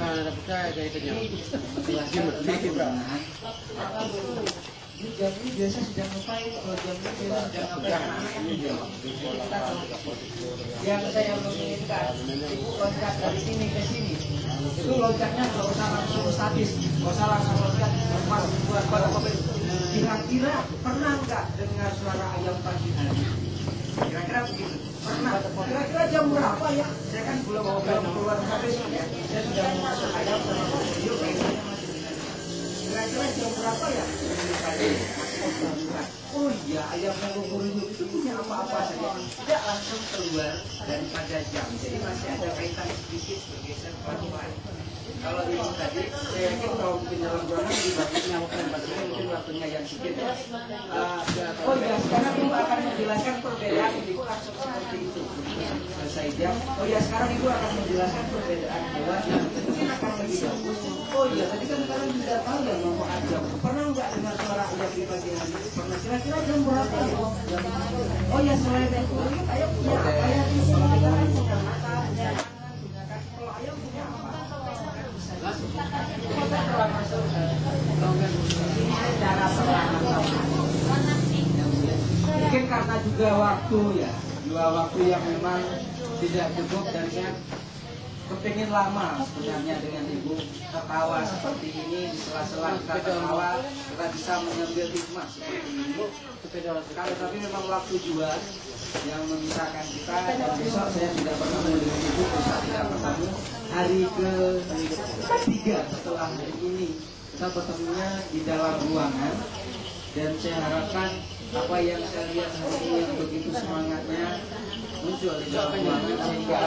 Nah, percaya kayak itu nya. Jam ini biasa sedang ngapain? Kalau jam ini biasa sedang ngapain? Yang saya menginginkan, ibu loncat dari sini ke sini. Itu loncatnya nggak usah langsung statis, nggak usah langsung loncat buat mobil. Kira-kira pernah nggak dengar suara ayam pagi hari? Kira-kira begitu. Pernah. Kira-kira jam berapa ya? Saya kan belum mau keluar habis ya. Saya sudah mau masuk ayam sama video kayaknya masih dengan. Kira-kira jam berapa ya? Oh iya, ayam yang hidup itu punya apa-apa saja. Tidak langsung keluar daripada jam. Jadi masih ada kaitan sedikit bergeser pelan-pelan. Kalau ini tadi, saya yakin kalau mungkin dalam ruangan lebih bagusnya mungkin waktunya yang sedikit. Oh iya, sekarang Ibu akan menjelaskan perbedaan. Ibu langsung seperti itu. Selesai jam. Oh iya, sekarang Ibu akan menjelaskan perbedaan bahwa mungkin akan lebih bagus. Oh iya, tadi kan kalian tidak tahu ya manfaat jam. Pernah nggak dengar suara ayam di pagi hari? Pernah. Kira-kira jam berapa ya? Oh iya, selain itu ayam punya apa ya? Kita kan punya mata, punya tangan, punya kaki. Kalau ayam punya apa? Mungkin karena juga waktu ya, waktu yang memang tidak cukup dan saya kepingin lama sebenarnya dengan Ibu tertawa seperti ini, di sela-sela kita tertawa kita bisa mengambil hikmah seperti ini. Tapi memang waktu juga yang memisahkan kita, dan besok saya tidak bertemu dengan Ibu, besok tidak bertemu. Hari ketiga setelah hari ini kita bertemunya di dalam ruangan, dan saya harapkan apa yang saya lihat hari ini yang begitu semangatnya muncul di dalam ruangan sehingga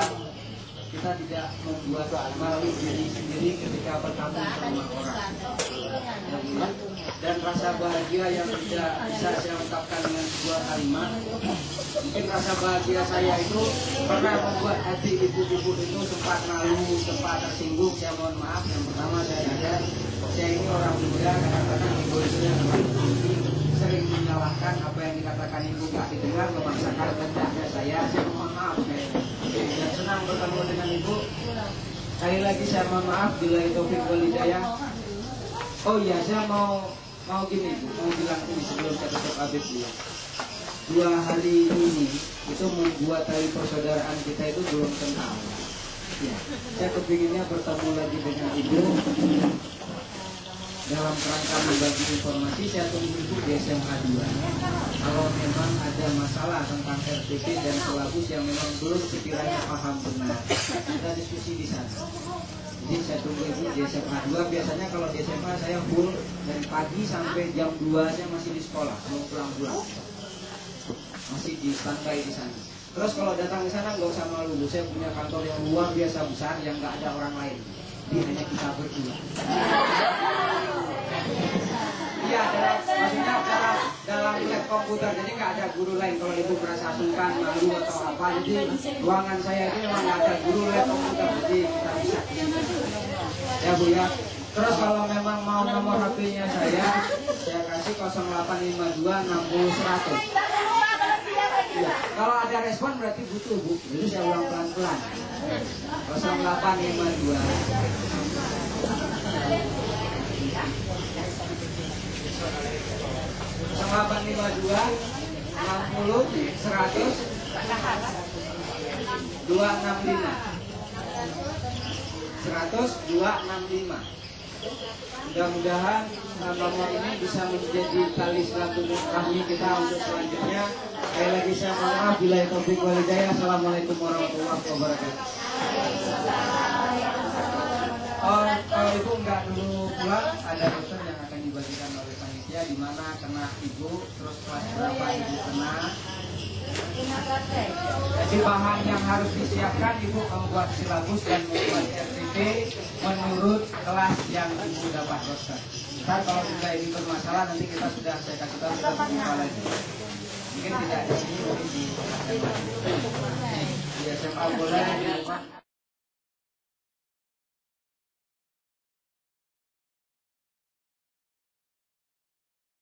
kita tidak membuat malu diri sendiri ketika bertemu sama orang. Dan rasa bahagia yang tidak bisa saya ungkapkan dengan sebuah kalimat. Mungkin rasa bahagia saya itu pernah membuat hati ibu-ibu itu sempat malu, sempat tersinggung. Saya mohon maaf. Yang pertama saya ini orang muda, kadang-kadang ibu itu yang sering menyalahkan apa yang dikatakan ibu nggak didengar, memaksakan kehendaknya saya mohon maaf. Dan senang bertemu dengan ibu. Sekali lagi saya mohon maaf bila itu wal hidayah. Oh iya, saya mau gini Bu, mau bilang ini sebelum saya tutup habis dulu. 2 hari ini itu membuat tali persaudaraan kita itu belum kenal. Ya, saya kepinginnya bertemu lagi dengan Ibu dalam kerangka berbagi informasi. Saya tunggu Ibu di SMA 2. Kalau memang ada masalah tentang RTP dan pelabus yang memang belum sekiranya paham benar, kita diskusi di sana. Jadi saya tunggu Ibu di SMA 2. Biasanya kalau di SMA saya full dari pagi sampai jam 2 saya masih di sekolah, mau pulang-pulang. Masih di standby di sana. Terus kalau datang ke sana nggak usah malu, saya punya kantor yang luar biasa besar yang nggak ada orang lain. Jadi hanya kita berdua. Iya, maksudnya dalam lab komputer, jadi nggak ada guru lain. Kalau Ibu merasa sungkan, malu atau apa, jadi ruangan saya ini memang nggak ada guru lab komputer, jadi kita bisa. Ya Bu ya. Terus kalau memang mau nomor HP-nya saya kasih 0852 60 100. Ya, kalau ada respon berarti butuh Bu. Jadi saya ulang pelan-pelan. 0852 0852 60 100 265 100 265. Mudah-mudahan nomor ini bisa menjadi tali silaturahmi kita untuk selanjutnya. Sekali lagi saya mohon maaf bila taufik wal hidayah. Assalamualaikum warahmatullahi wabarakatuh. Kalau Ibu nggak dulu pulang, ada dosen yang akan dibagikan oleh panitia di mana kena Ibu, terus kelas berapa Ibu kena. Jadi bahan yang harus disiapkan, Ibu membuat silabus dan membuat RTP menurut kelas yang Ibu dapat dosen. Ntar kalau sudah ini bermasalah nanti kita sudah saya kasih tahu kita buka lagi. Mungkin tidak di sini, mungkin di SMA boleh.